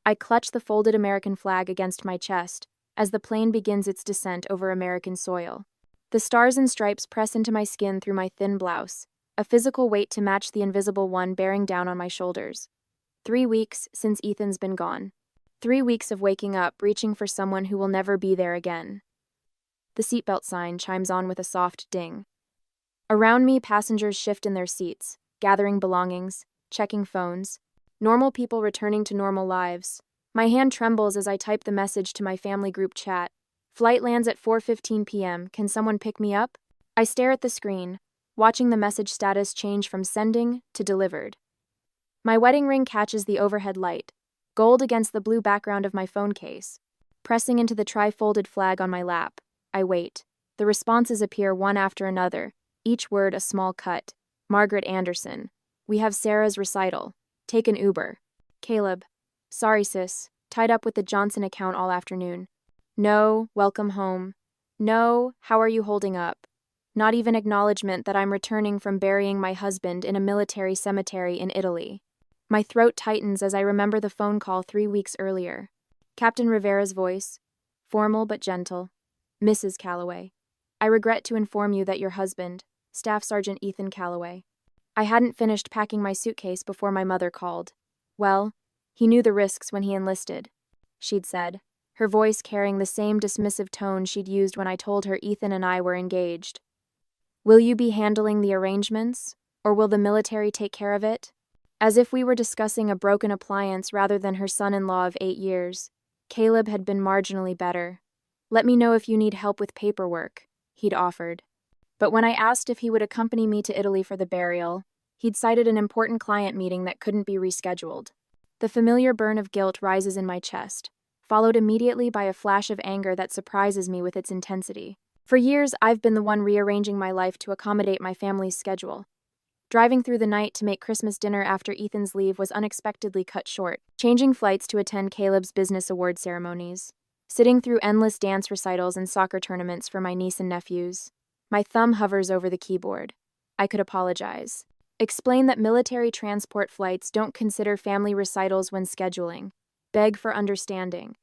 I clutch the folded American flag against my chest as the plane begins its descent over American soil. The stars and stripes press into my skin through my thin blouse, a physical weight to match the invisible one bearing down on my shoulders. 3 weeks since Ethan's been gone. 3 weeks of waking up, reaching for someone who will never be there again. The seatbelt sign chimes on with a soft ding. Around me, passengers shift in their seats, gathering belongings, checking phones. Normal people returning to normal lives. My hand trembles as I type the message to my family group chat. Flight lands at 4:15 p.m. Can someone pick me up? I stare at the screen, watching the message status change from sending to delivered. My wedding ring catches the overhead light, gold against the blue background of my phone case. Pressing into the tri-folded flag on my lap, I wait. The responses appear one after another, each word a small cut. Margaret Anderson. We have Sarah's recital. Take an Uber. Caleb. Sorry, sis. Tied up with the Johnson account all afternoon. No, welcome home. No, how are you holding up? Not even acknowledgement that I'm returning from burying my husband in a military cemetery in Italy. My throat tightens as I remember the phone call 3 weeks earlier. Captain Rivera's voice, formal but gentle. Mrs. Calloway. I regret to inform you that your husband, Staff Sergeant Ethan Calloway. I hadn't finished packing my suitcase before my mother called. Well, he knew the risks when he enlisted, she'd said, her voice carrying the same dismissive tone she'd used when I told her Ethan and I were engaged. Will you be handling the arrangements, or will the military take care of it? As if we were discussing a broken appliance rather than her son-in-law of 8 years, Caleb had been marginally better. Let me know if you need help with paperwork, he'd offered. But when I asked if he would accompany me to Italy for the burial, he'd cited an important client meeting that couldn't be rescheduled. The familiar burn of guilt rises in my chest, followed immediately by a flash of anger that surprises me with its intensity. For years, I've been the one rearranging my life to accommodate my family's schedule. Driving through the night to make Christmas dinner after Ethan's leave was unexpectedly cut short, changing flights to attend Caleb's business award ceremonies, sitting through endless dance recitals and soccer tournaments for my niece and nephews. My thumb hovers over the keyboard. I could apologize. Explain that military transport flights don't consider family recitals when scheduling. Beg for understanding.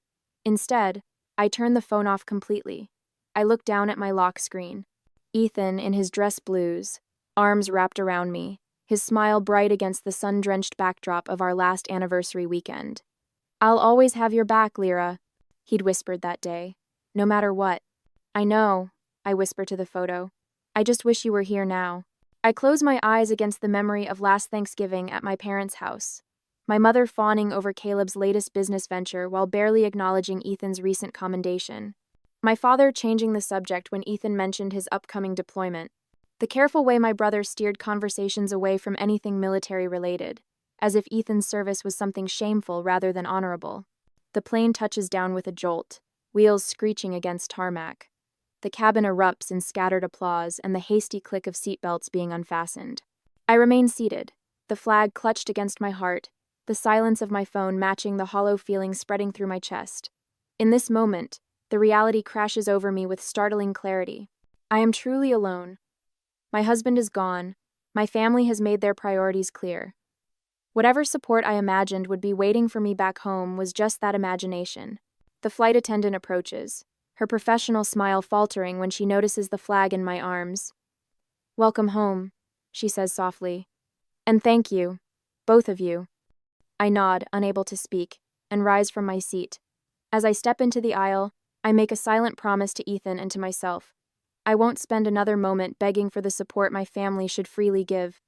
Instead, I turn the phone off completely. I look down at my lock screen. Ethan, in his dress blues, arms wrapped around me, his smile bright against the sun-drenched backdrop of our last anniversary weekend. I'll always have your back, Lyra, he'd whispered that day. No matter what. I know, I whisper to the photo. I just wish you were here now. I close my eyes against the memory of last Thanksgiving at my parents' house. My mother fawning over Caleb's latest business venture while barely acknowledging Ethan's recent commendation. My father changing the subject when Ethan mentioned his upcoming deployment. The careful way my brother steered conversations away from anything military-related, as if Ethan's service was something shameful rather than honorable. The plane touches down with a jolt, wheels screeching against tarmac. The cabin erupts in scattered applause and the hasty click of seatbelts being unfastened. I remain seated, the flag clutched against my heart, the silence of my phone matching the hollow feeling spreading through my chest. In this moment, the reality crashes over me with startling clarity. I am truly alone. My husband is gone. My family has made their priorities clear. Whatever support I imagined would be waiting for me back home was just that imagination. The flight attendant approaches, her professional smile faltering when she notices the flag in my arms. Welcome home, she says softly. And thank you, both of you. I nod, unable to speak, and rise from my seat. As I step into the aisle, I make a silent promise to Ethan and to myself. I won't spend another moment begging for the support my family should freely give.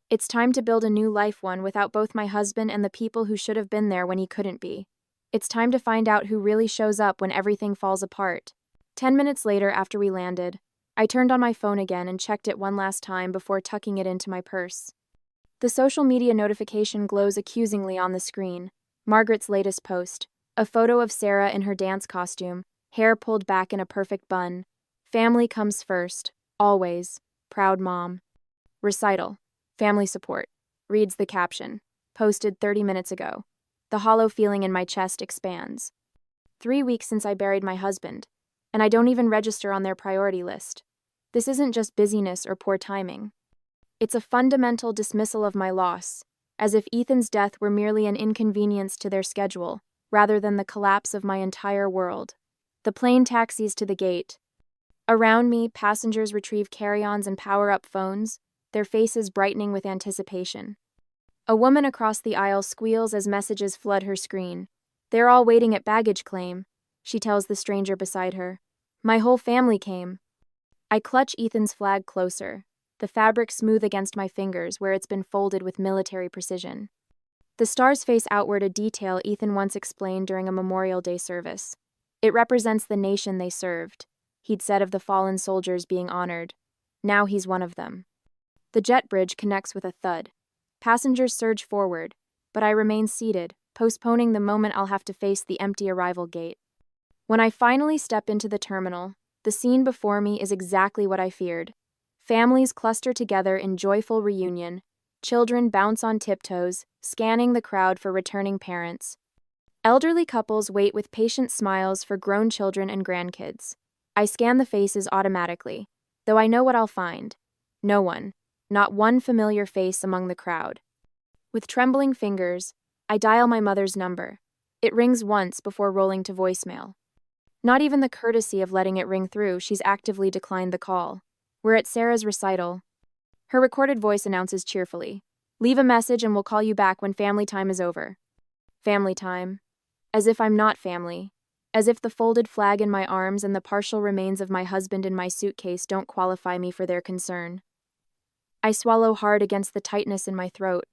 It's time to build a new life, one without both my husband and the people who should have been there when he couldn't be. It's time to find out who really shows up when everything falls apart. 10 minutes later, after we landed, I turned on my phone again and checked it one last time before tucking it into my purse. The social media notification glows accusingly on the screen. Margaret's latest post, a photo of Sarah in her dance costume, hair pulled back in a perfect bun. Family comes first, always. Proud mom. Recital. Family support, reads the caption, posted 30 minutes ago. The hollow feeling in my chest expands. 3 weeks since I buried my husband, and I don't even register on their priority list. This isn't just busyness or poor timing. It's a fundamental dismissal of my loss, as if Ethan's death were merely an inconvenience to their schedule, rather than the collapse of my entire world. The plane taxis to the gate. Around me, passengers retrieve carry-ons and power-up phones, their faces brightening with anticipation. A woman across the aisle squeals as messages flood her screen. "They're all waiting at baggage claim," she tells the stranger beside her. "My whole family came." I clutch Ethan's flag closer, the fabric smooth against my fingers where it's been folded with military precision. The stars face outward, a detail Ethan once explained during a Memorial Day service. It represents the nation they served. He'd said of the fallen soldiers being honored. Now he's one of them. The jet bridge connects with a thud. Passengers surge forward, but I remain seated, postponing the moment I'll have to face the empty arrival gate. When I finally step into the terminal, the scene before me is exactly what I feared. Families cluster together in joyful reunion. Children bounce on tiptoes, scanning the crowd for returning parents. Elderly couples wait with patient smiles for grown children and grandkids. I scan the faces automatically, though I know what I'll find. No one. Not one familiar face among the crowd. With trembling fingers, I dial my mother's number. It rings once before rolling to voicemail. Not even the courtesy of letting it ring through, she's actively declined the call. We're at Sarah's recital. Her recorded voice announces cheerfully, "Leave a message and we'll call you back when family time is over." Family time. As if I'm not family. As if the folded flag in my arms and the partial remains of my husband in my suitcase don't qualify me for their concern. I swallow hard against the tightness in my throat.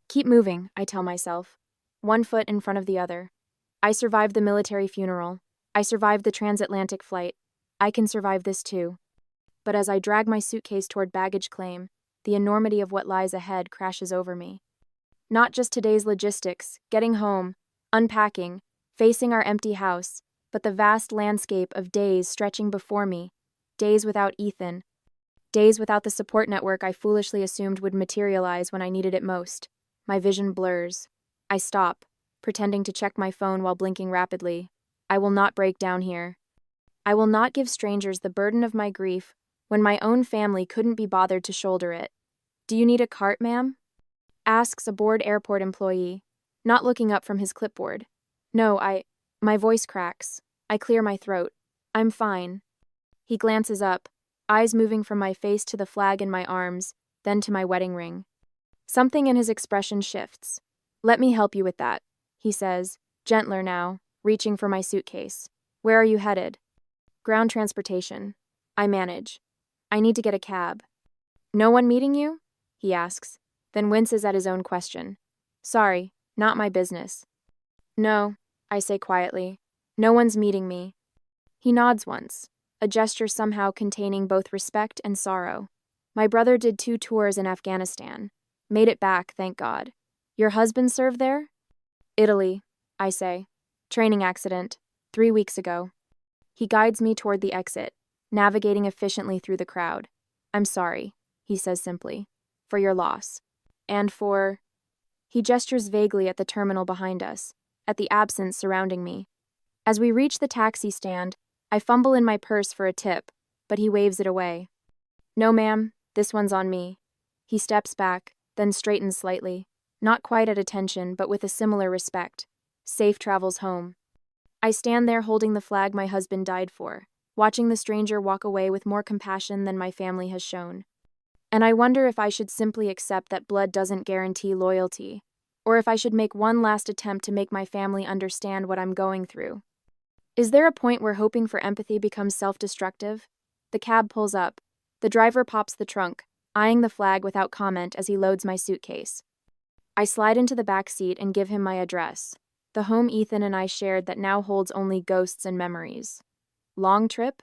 Keep moving, I tell myself. One foot in front of the other. I survived the military funeral. I survived the transatlantic flight. I can survive this too. But as I drag my suitcase toward baggage claim, the enormity of what lies ahead crashes over me. Not just today's logistics, getting home, unpacking, facing our empty house, but the vast landscape of days stretching before me. Days without Ethan. Days without the support network I foolishly assumed would materialize when I needed it most. My vision blurs. I stop, pretending to check my phone while blinking rapidly. I will not break down here. I will not give strangers the burden of my grief when my own family couldn't be bothered to shoulder it. "Do you need a cart, ma'am?" asks a bored airport employee, not looking up from his clipboard. "No, My voice cracks. I clear my throat. "I'm fine." He glances up, eyes moving from my face to the flag in my arms, then to my wedding ring. Something in his expression shifts. "Let me help you with that," he says, gentler now, reaching for my suitcase. "Where are you headed?" "Ground transportation." I manage. "I need to get a cab." "No one meeting you?" he asks, then winces at his own question. "Sorry, not my business." "No," I say quietly. "No one's meeting me." He nods once, a gesture somehow containing both respect and sorrow. "My brother did 2 tours in Afghanistan. Made it back, thank God. Your husband served there?" "Italy," I say. "Training accident, 3 weeks ago." He guides me toward the exit, navigating efficiently through the crowd. "I'm sorry," he says simply, "for your loss. And for—" He gestures vaguely at the terminal behind us, at the absence surrounding me. As we reach the taxi stand, I fumble in my purse for a tip, but he waves it away. "No, ma'am, this one's on me." He steps back, then straightens slightly, not quite at attention, but with a similar respect. Safe travels home. I stand there holding the flag my husband died for, watching the stranger walk away with more compassion than my family has shown. And I wonder if I should simply accept that blood doesn't guarantee loyalty, or if I should make one last attempt to make my family understand what I'm going through. Is there a point where hoping for empathy becomes self-destructive? The cab pulls up. The driver pops the trunk, eyeing the flag without comment as he loads my suitcase. I slide into the back seat and give him my address, the home Ethan and I shared that now holds only ghosts and memories. "Long trip?"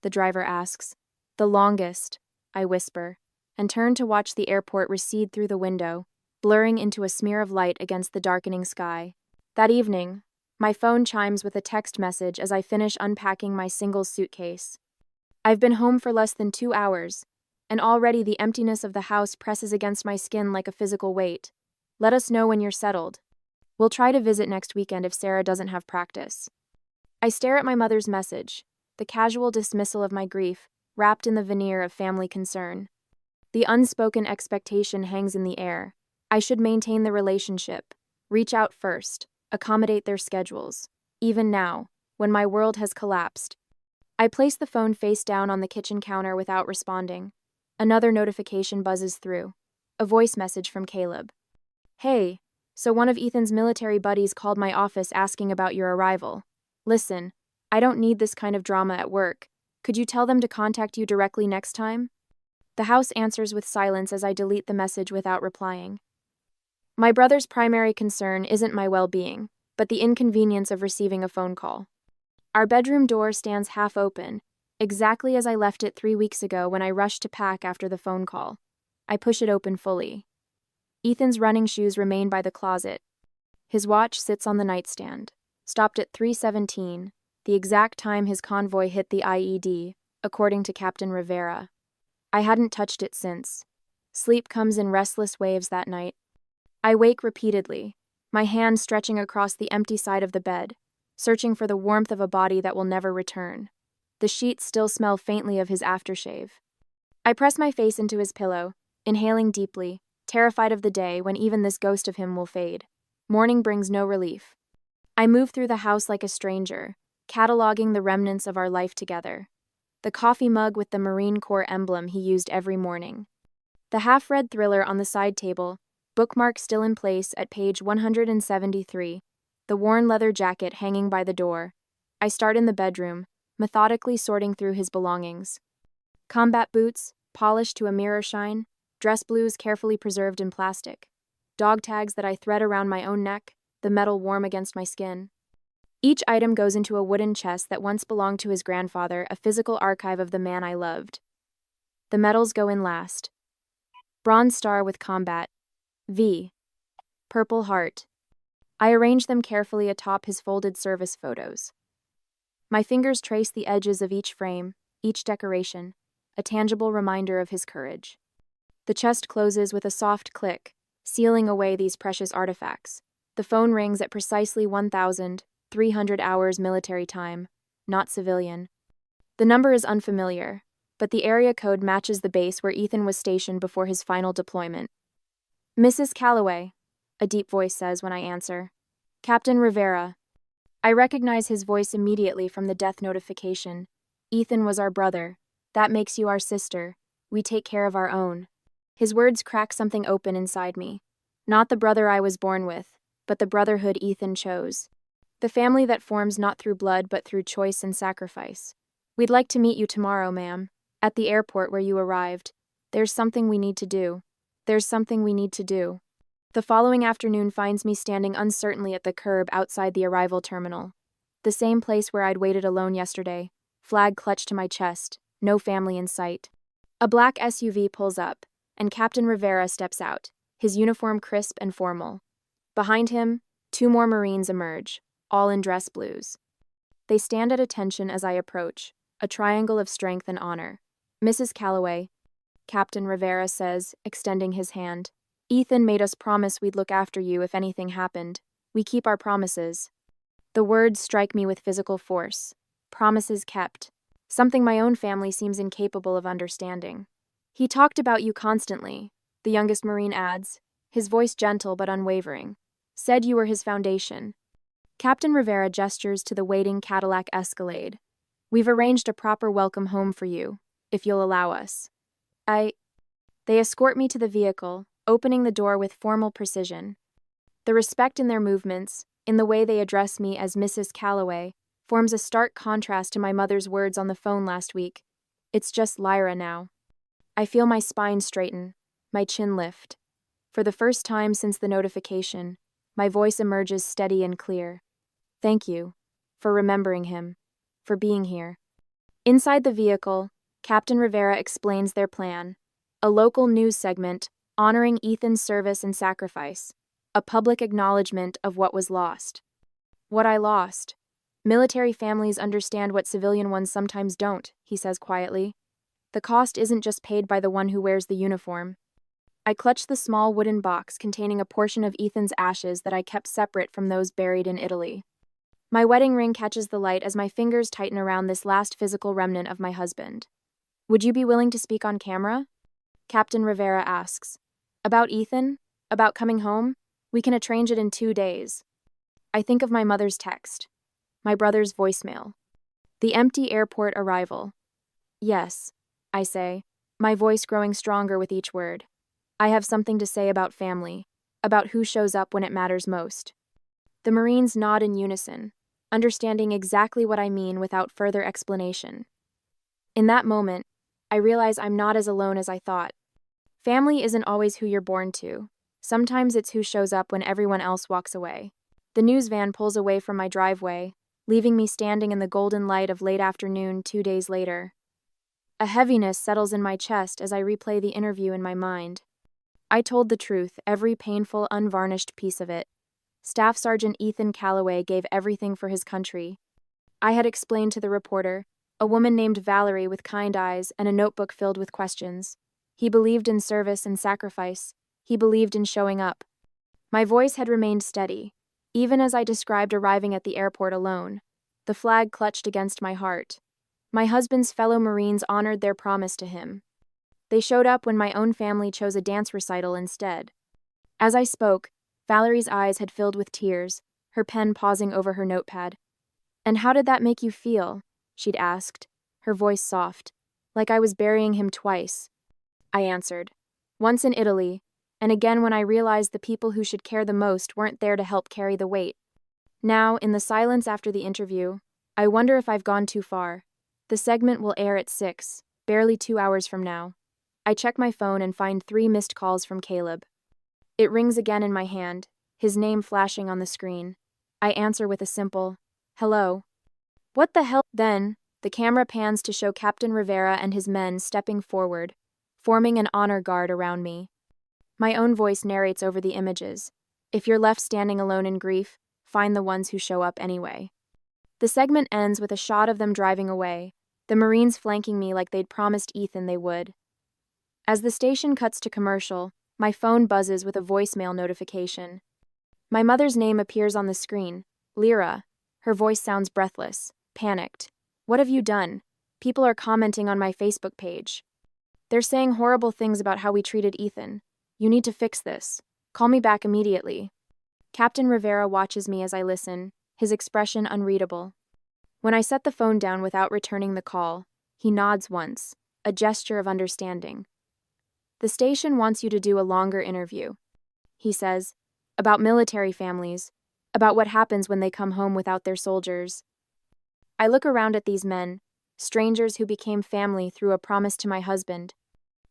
the driver asks. "The longest," I whisper, and turn to watch the airport recede through the window, blurring into a smear of light against the darkening sky. That evening, my phone chimes with a text message as I finish unpacking my single suitcase. "I've been home for less than 2 hours, and already the emptiness of the house presses against my skin like a physical weight. Let us know when you're settled. We'll try to visit next weekend if Sarah doesn't have practice." I stare at my mother's message, the casual dismissal of my grief, wrapped in the veneer of family concern. The unspoken expectation hangs in the air. I should maintain the relationship, reach out first, accommodate their schedules. Even now, when my world has collapsed. I place the phone face down on the kitchen counter without responding. Another notification buzzes through. A voice message from Caleb. Hey, so one of Ethan's military buddies called my office asking about your arrival. Listen, I don't need this kind of drama at work. Could you tell them to contact you directly next time? The house answers with silence as I delete the message without replying. My brother's primary concern isn't my well-being, but the inconvenience of receiving a phone call. Our bedroom door stands half open, exactly as I left it 3 weeks ago when I rushed to pack after the phone call. I push it open fully. Ethan's running shoes remain by the closet. His watch sits on the nightstand, stopped at 3:17, the exact time his convoy hit the IED, according to Captain Rivera. I hadn't touched it since. Sleep comes in restless waves that night. I wake repeatedly, my hand stretching across the empty side of the bed, searching for the warmth of a body that will never return. The sheets still smell faintly of his aftershave. I press my face into his pillow, inhaling deeply, terrified of the day when even this ghost of him will fade. Morning brings no relief. I move through the house like a stranger, cataloging the remnants of our life together. The coffee mug with the Marine Corps emblem he used every morning. The half-read thriller on the side table, bookmark still in place at page 173, the worn leather jacket hanging by the door. I start in the bedroom, methodically sorting through his belongings. Combat boots, polished to a mirror shine, dress blues carefully preserved in plastic. Dog tags that I thread around my own neck, the metal warm against my skin. Each item goes into a wooden chest that once belonged to his grandfather, a physical archive of the man I loved. The medals go in last. Bronze Star with Combat. V. Purple Heart. I arrange them carefully atop his folded service photos. My fingers trace the edges of each frame, each decoration, a tangible reminder of his courage. The chest closes with a soft click, sealing away these precious artifacts. The phone rings at precisely 1,300 hours military time, not civilian. The number is unfamiliar, but the area code matches the base where Ethan was stationed before his final deployment. Mrs. Calloway, a deep voice says when I answer. Captain Rivera. I recognize his voice immediately from the death notification. Ethan was our brother. That makes you our sister. We take care of our own. His words crack something open inside me. Not the brother I was born with, but the brotherhood Ethan chose. The family that forms not through blood but through choice and sacrifice. We'd like to meet you tomorrow, ma'am, at the airport where you arrived. There's something we need to do. There's something we need to do. The following afternoon finds me standing uncertainly at the curb outside the arrival terminal. The same place where I'd waited alone yesterday, flag clutched to my chest, no family in sight. A black SUV pulls up, and Captain Rivera steps out, his uniform crisp and formal. Behind him, 2 more Marines emerge, all in dress blues. They stand at attention as I approach, a triangle of strength and honor. Mrs. Calloway, Captain Rivera says, extending his hand. Ethan made us promise we'd look after you if anything happened. We keep our promises. The words strike me with physical force. Promises kept. Something my own family seems incapable of understanding. He talked about you constantly, the youngest Marine adds, his voice gentle but unwavering. Said you were his foundation. Captain Rivera gestures to the waiting Cadillac Escalade. We've arranged a proper welcome home for you, if you'll allow us. They escort me to the vehicle, opening the door with formal precision. The respect in their movements, in the way they address me as Mrs. Calloway, forms a stark contrast to my mother's words on the phone last week. It's just Lyra now. I feel my spine straighten, my chin lift. For the first time since the notification, my voice emerges steady and clear. Thank you, for remembering him, for being here. Inside the vehicle, Captain Rivera explains their plan. A local news segment honoring Ethan's service and sacrifice, a public acknowledgement of what was lost. What I lost. Military families understand what civilian ones sometimes don't, he says quietly. The cost isn't just paid by the one who wears the uniform. I clutch the small wooden box containing a portion of Ethan's ashes that I kept separate from those buried in Italy. My wedding ring catches the light as my fingers tighten around this last physical remnant of my husband. Would you be willing to speak on camera? Captain Rivera asks. About Ethan? About coming home? We can arrange it in 2 days. I think of my mother's text, my brother's voicemail, the empty airport arrival. Yes, I say, my voice growing stronger with each word. I have something to say about family, about who shows up when it matters most. The Marines nod in unison, understanding exactly what I mean without further explanation. In that moment, I realize I'm not as alone as I thought. Family isn't always who you're born to. Sometimes it's who shows up when everyone else walks away. The news van pulls away from my driveway, leaving me standing in the golden light of late afternoon 2 days later. A heaviness settles in my chest as I replay the interview in my mind. I told the truth, every painful, unvarnished piece of it. Staff Sergeant Ethan Calloway gave everything for his country. I had explained to the reporter, a woman named Valerie with kind eyes and a notebook filled with questions. He believed in service and sacrifice. He believed in showing up. My voice had remained steady, even as I described arriving at the airport alone. The flag clutched against my heart. My husband's fellow Marines honored their promise to him. They showed up when my own family chose a dance recital instead. As I spoke, Valerie's eyes had filled with tears, her pen pausing over her notepad. "And how did that make you feel?" she'd asked, her voice soft, like I was burying him twice. I answered, once in Italy, and again when I realized the people who should care the most weren't there to help carry the weight. Now, in the silence after the interview, I wonder if I've gone too far. The segment will air at 6, barely 2 hours from now. I check my phone and find 3 missed calls from Caleb. It rings again in my hand, his name flashing on the screen. I answer with a simple, "Hello." "What the hell?" Then, the camera pans to show Captain Rivera and his men stepping forward, forming an honor guard around me. My own voice narrates over the images. If you're left standing alone in grief, find the ones who show up anyway. The segment ends with a shot of them driving away, the Marines flanking me like they'd promised Ethan they would. As the station cuts to commercial, my phone buzzes with a voicemail notification. My mother's name appears on the screen, Lyra. Her voice sounds breathless, panicked. "What have you done? People are commenting on my Facebook page. They're saying horrible things about how we treated Ethan. You need to fix this. Call me back immediately." Captain Rivera watches me as I listen, his expression unreadable. When I set the phone down without returning the call, he nods once, a gesture of understanding. "The station wants you to do a longer interview," he says, "about military families, about what happens when they come home without their soldiers." I look around at these men, strangers who became family through a promise to my husband,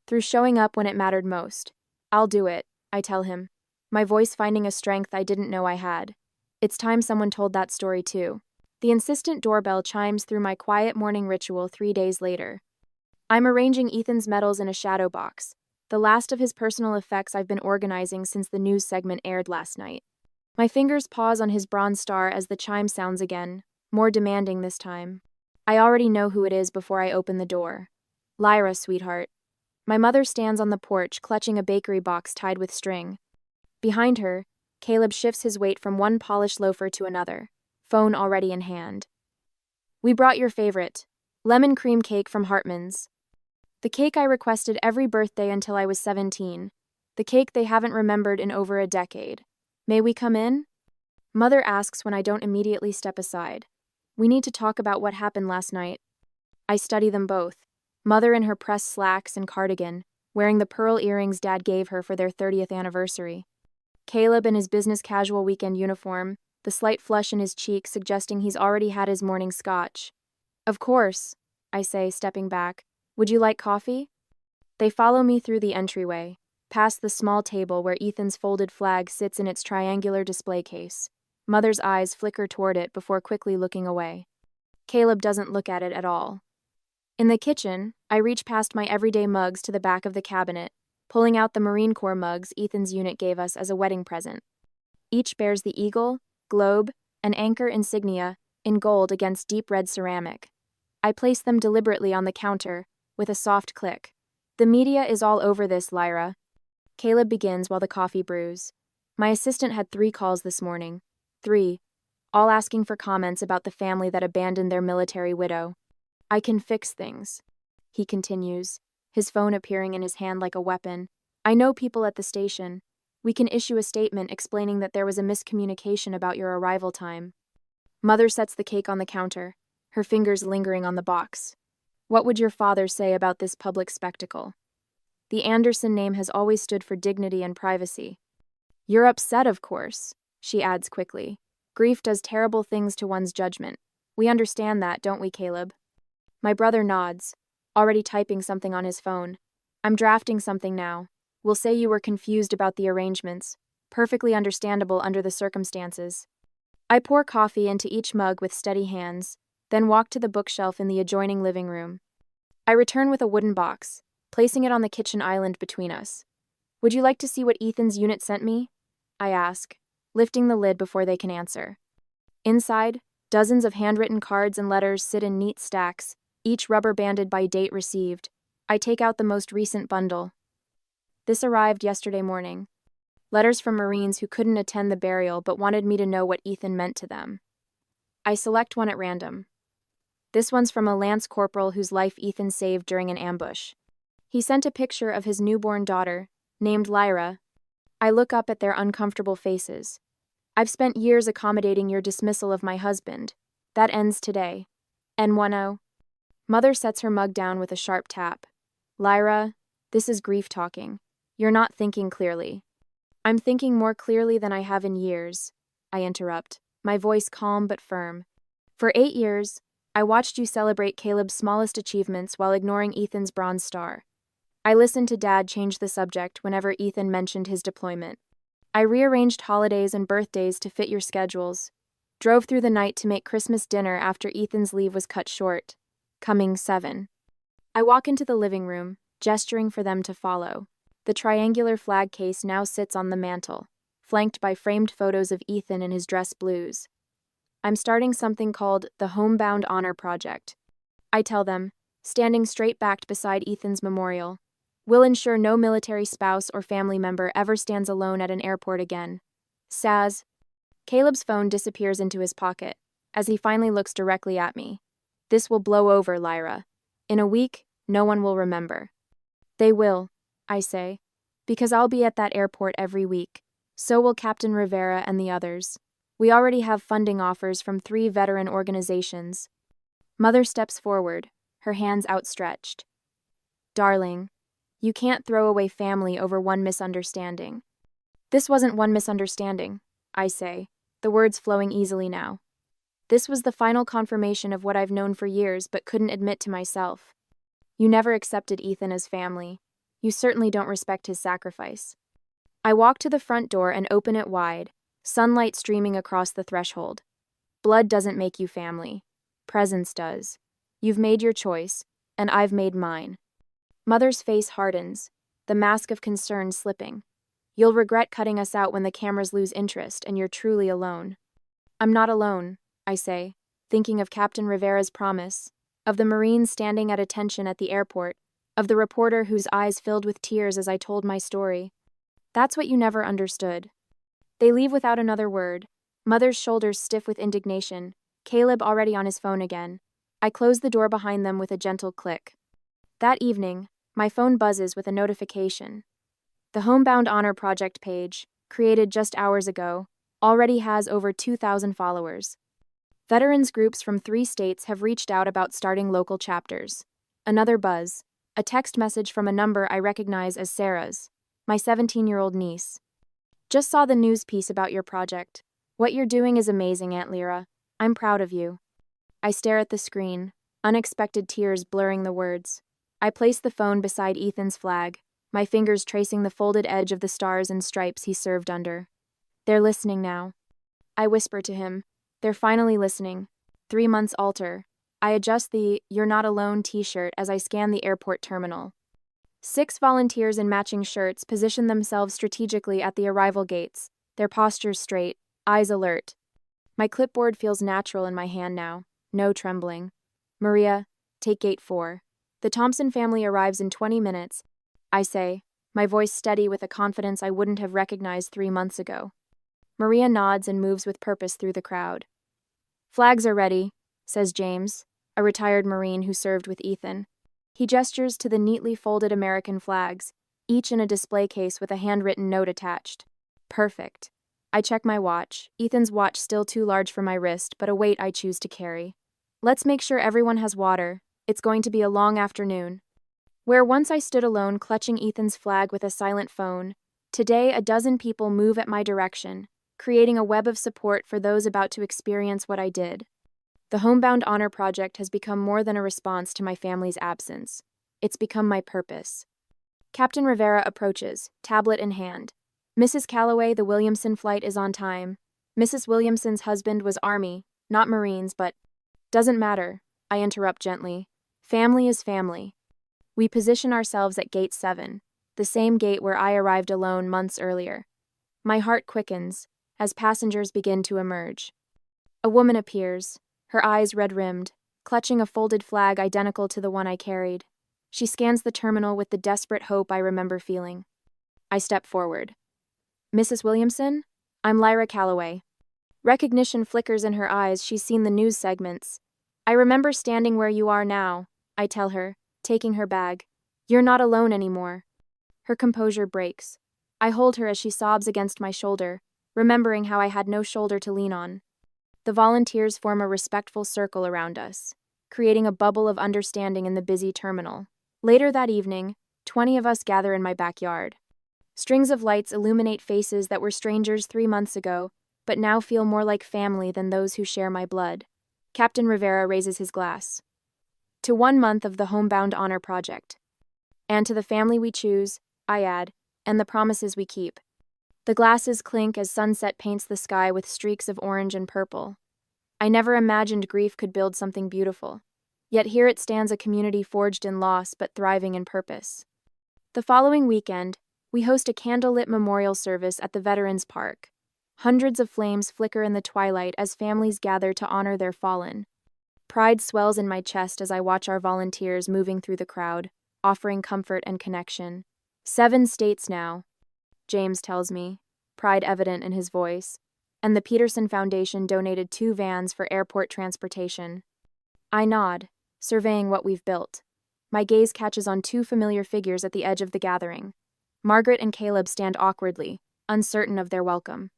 through showing up when it mattered most. "I'll do it," I tell him, my voice finding a strength I didn't know I had. It's time someone told that story too. The insistent doorbell chimes through my quiet morning ritual 3 days later. I'm arranging Ethan's medals in a shadow box, the last of his personal effects I've been organizing since the news segment aired last night. My fingers pause on his bronze star as the chime sounds again, more demanding this time. I already know who it is before I open the door. "Lyra, sweetheart." My mother stands on the porch, clutching a bakery box tied with string. Behind her, Caleb shifts his weight from one polished loafer to another, phone already in hand. "We brought your favorite, lemon cream cake from Hartman's. The cake I requested every birthday until I was 17. The cake they haven't remembered in over a decade. May we come in?" Mother asks when I don't immediately step aside. "We need to talk about what happened last night." I study them both. Mother in her pressed slacks and cardigan, wearing the pearl earrings Dad gave her for their 30th anniversary. Caleb in his business casual weekend uniform, the slight flush in his cheek suggesting he's already had his morning scotch. "Of course," I say, stepping back. "Would you like coffee?" They follow me through the entryway, past the small table where Ethan's folded flag sits in its triangular display case. Mother's eyes flicker toward it before quickly looking away. Caleb doesn't look at it at all. In the kitchen, I reach past my everyday mugs to the back of the cabinet, pulling out the Marine Corps mugs Ethan's unit gave us as a wedding present. Each bears the eagle, globe, and anchor insignia in gold against deep red ceramic. I place them deliberately on the counter, with a soft click. "The media is all over this, Lyra." Caleb begins while the coffee brews. My assistant had 3 calls this morning. 3. All asking for comments about the family that abandoned their military widow. "I can fix things," he continues, his phone appearing in his hand like a weapon. "I know people at the station. We can issue a statement explaining that there was a miscommunication about your arrival time. Mother sets the cake on the counter, her fingers lingering on the box. What would your father say about this public spectacle? The Anderson name has always stood for dignity and privacy. You're upset, of course, she adds quickly. Grief does terrible things to one's judgment. We understand that, don't we, Caleb? My brother nods, already typing something on his phone. I'm drafting something now. We'll say you were confused about the arrangements. Perfectly understandable under the circumstances. I pour coffee into each mug with steady hands, then walk to the bookshelf in the adjoining living room. I return with a wooden box, placing it on the kitchen island between us. Would you like to see what Ethan's unit sent me? I ask, lifting the lid before they can answer. Inside, dozens of handwritten cards and letters sit in neat stacks, each rubber-banded by date received. I take out the most recent bundle. This arrived yesterday morning. Letters from Marines who couldn't attend the burial but wanted me to know what Ethan meant to them. I select one at random. This one's from a Lance Corporal whose life Ethan saved during an ambush. He sent a picture of his newborn daughter, named Lyra. I look up at their uncomfortable faces. I've spent years accommodating your dismissal of my husband. That ends today. N10. Mother sets her mug down with a sharp tap. Lyra, this is grief talking. You're not thinking clearly. I'm thinking more clearly than I have in years, I interrupt, my voice calm but firm. For 8 years, I watched you celebrate Caleb's smallest achievements while ignoring Ethan's Bronze Star. I listened to Dad change the subject whenever Ethan mentioned his deployment. I rearranged holidays and birthdays to fit your schedules. Drove through the night to make Christmas dinner after Ethan's leave was cut short. Coming 7. I walk into the living room, gesturing for them to follow. The triangular flag case now sits on the mantel, flanked by framed photos of Ethan in his dress blues. I'm starting something called the Homebound Honor Project. I tell them, standing straight-backed beside Ethan's memorial. We'll ensure no military spouse or family member ever stands alone at an airport again. Saz. Caleb's phone disappears into his pocket, as he finally looks directly at me. This will blow over, Lyra. In a week, no one will remember. They will, I say, because I'll be at that airport every week. So will Captain Rivera and the others. We already have funding offers from 3 veteran organizations. Mother steps forward, her hands outstretched. Darling, you can't throw away family over one misunderstanding. This wasn't one misunderstanding, I say, the words flowing easily now. This was the final confirmation of what I've known for years but couldn't admit to myself. You never accepted Ethan as family. You certainly don't respect his sacrifice. I walk to the front door and open it wide, sunlight streaming across the threshold. Blood doesn't make you family. Presence does. You've made your choice, and I've made mine. Mother's face hardens, the mask of concern slipping. You'll regret cutting us out when the cameras lose interest and you're truly alone. I'm not alone, I say, thinking of Captain Rivera's promise, of the Marines standing at attention at the airport, of the reporter whose eyes filled with tears as I told my story. That's what you never understood. They leave without another word, Mother's shoulders stiff with indignation, Caleb already on his phone again. I close the door behind them with a gentle click. That evening, my phone buzzes with a notification. The Homebound Honor Project page, created just hours ago, already has over 2,000 followers. Veterans groups from 3 states have reached out about starting local chapters. Another buzz, a text message from a number I recognize as Sarah's, my 17-year-old niece. Just saw the news piece about your project. What you're doing is amazing, Aunt Lyra. I'm proud of you. I stare at the screen, unexpected tears blurring the words. I place the phone beside Ethan's flag, my fingers tracing the folded edge of the stars and stripes he served under. They're listening now. I whisper to him. They're finally listening. 3 months alter. I adjust the "You're Not Alone" t-shirt as I scan the airport terminal. 6 volunteers in matching shirts position themselves strategically at the arrival gates, their postures straight, eyes alert. My clipboard feels natural in my hand now, no trembling. Maria, take gate 4. The Thompson family arrives in 20 minutes, I say, my voice steady with a confidence I wouldn't have recognized 3 months ago. Maria nods and moves with purpose through the crowd. Flags are ready, says James, a retired Marine who served with Ethan. He gestures to the neatly folded American flags, each in a display case with a handwritten note attached. Perfect. I check my watch, Ethan's watch still too large for my wrist, but a weight I choose to carry. Let's make sure everyone has water. It's going to be a long afternoon. Where once I stood alone clutching Ethan's flag with a silent phone, today a dozen people move at my direction, creating a web of support for those about to experience what I did. The Homebound Honor Project has become more than a response to my family's absence. It's become my purpose. Captain Rivera approaches, tablet in hand. Mrs. Calloway, the Williamson flight is on time. Mrs. Williamson's husband was Army, not Marines, but doesn't matter, I interrupt gently. Family is family. We position ourselves at Gate 7, the same gate where I arrived alone months earlier. My heart quickens as passengers begin to emerge. A woman appears, her eyes red-rimmed, clutching a folded flag identical to the one I carried. She scans the terminal with the desperate hope I remember feeling. I step forward. Mrs. Williamson? I'm Lyra Calloway. Recognition flickers in her eyes. She's seen the news segments. I remember standing where you are now, I tell her, taking her bag. You're not alone anymore. Her composure breaks. I hold her as she sobs against my shoulder, remembering how I had no shoulder to lean on. The volunteers form a respectful circle around us, creating a bubble of understanding in the busy terminal. Later that evening, 20 of us gather in my backyard. Strings of lights illuminate faces that were strangers 3 months ago, but now feel more like family than those who share my blood. Captain Rivera raises his glass. To 1 month of the Homebound Honor Project. And to the family we choose, I add, and the promises we keep. The glasses clink as sunset paints the sky with streaks of orange and purple. I never imagined grief could build something beautiful. Yet here it stands, a community forged in loss but thriving in purpose. The following weekend, we host a candlelit memorial service at the Veterans Park. Hundreds of flames flicker in the twilight as families gather to honor their fallen. Pride swells in my chest as I watch our volunteers moving through the crowd, offering comfort and connection. 7 states now, James tells me, pride evident in his voice, and the Peterson Foundation donated 2 vans for airport transportation. I nod, surveying what we've built. My gaze catches on 2 familiar figures at the edge of the gathering. Margaret and Caleb stand awkwardly, uncertain of their welcome.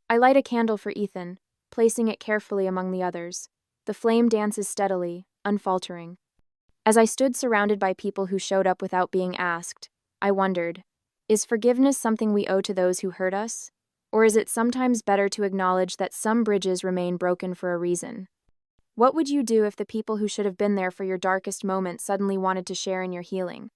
I light a candle for Ethan, placing it carefully among the others. The flame dances steadily, unfaltering. As I stood surrounded by people who showed up without being asked, I wondered, is forgiveness something we owe to those who hurt us? Or is it sometimes better to acknowledge that some bridges remain broken for a reason? What would you do if the people who should have been there for your darkest moment suddenly wanted to share in your healing?